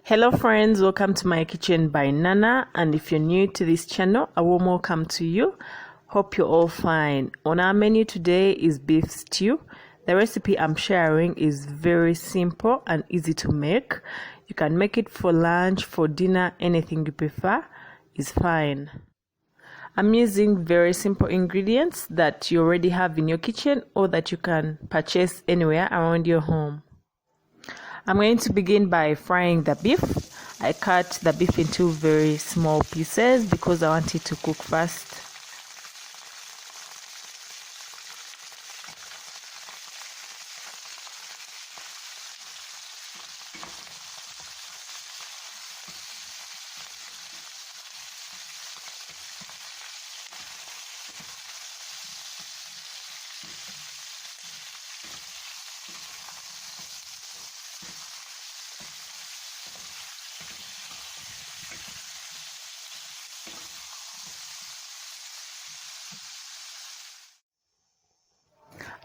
Hello friends, welcome to my kitchen by Nana, and if you're new to this channel, a warm welcome to you. Hope you're all fine. On our menu today is beef stew. The recipe I'm sharing is very simple and easy to make. You can make it for lunch, for dinner, anything you prefer is fine. I'm using very simple ingredients that you already have in your kitchen or that you can purchase anywhere around your home. I'm going to begin by frying the beef. I cut the beef into very small pieces because I want it to cook fast.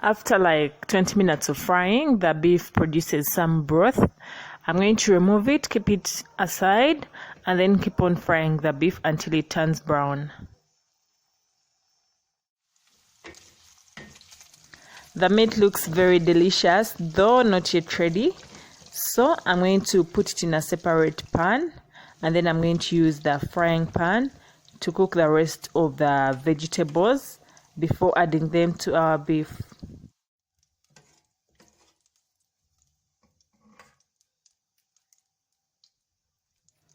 After like 20 minutes of frying, the beef produces some broth. I'm going to remove it, keep it aside, and then keep on frying the beef until it turns brown. The meat looks very delicious, though not yet ready. So I'm going to put it in a separate pan, and then I'm going to use the frying pan to cook the rest of the vegetables before adding them to our beef.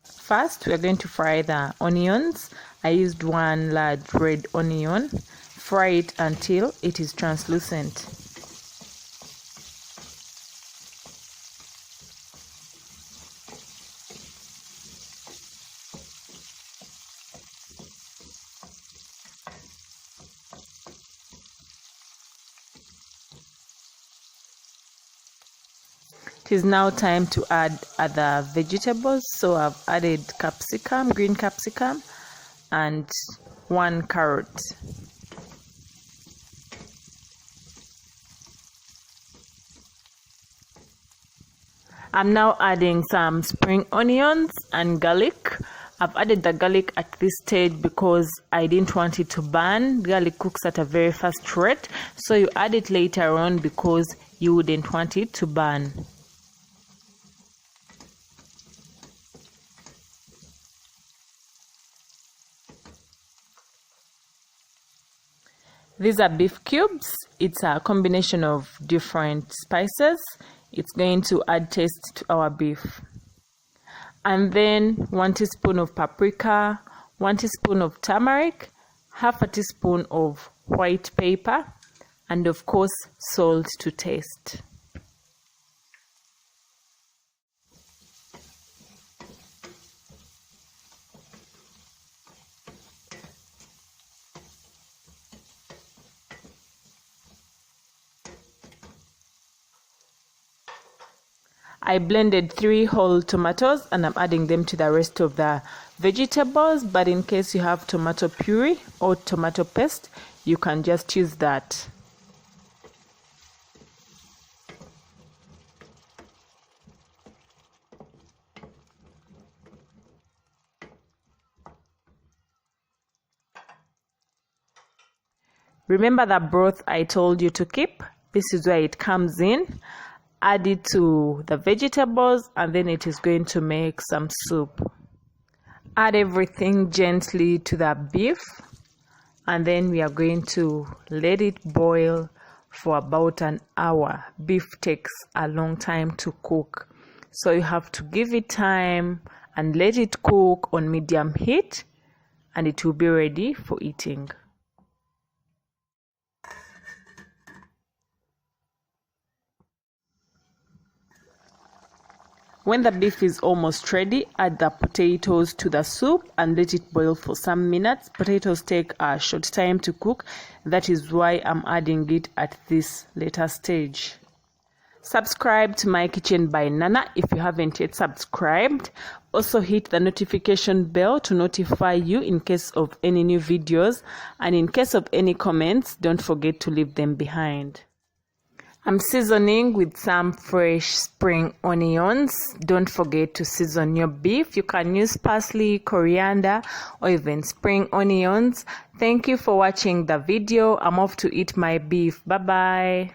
First, we are going to fry the onions. I used one large red onion. Fry it until it is translucent. It is now time to add other vegetables. So I've added capsicum, green capsicum, and one carrot. I'm now adding some spring onions and garlic. I've added the garlic at this stage because I didn't want it to burn. Garlic cooks at a very fast rate, so you add it later on because you wouldn't want it to burn. These are beef cubes. It's a combination of different spices. It's going to add taste to our beef. And then 1 teaspoon of paprika, 1 teaspoon of turmeric, half a teaspoon of white pepper, and of course salt to taste. I blended 3 whole tomatoes and I'm adding them to the rest of the vegetables, but in case you have tomato puree or tomato paste, you can just use that. Remember the broth I told you to keep? This is where it comes in. Add it to the vegetables and then it is going to make some soup. Add everything gently to the beef and then we are going to let it boil for about an hour. Beef takes a long time to cook, so you have to give it time and let it cook on medium heat and it will be ready for eating. When the beef is almost ready, add the potatoes to the soup and let it boil for some minutes. Potatoes take a short time to cook. That is why I'm adding it at this later stage. Subscribe to my kitchen by Nana if you haven't yet subscribed. Also hit the notification bell to notify you in case of any new videos, and in case of any comments, don't forget to leave them behind. I'm seasoning with some fresh spring onions. Don't forget to season your beef. You can use parsley, coriander, or even spring onions. Thank you for watching the video. I'm off to eat my beef. Bye bye.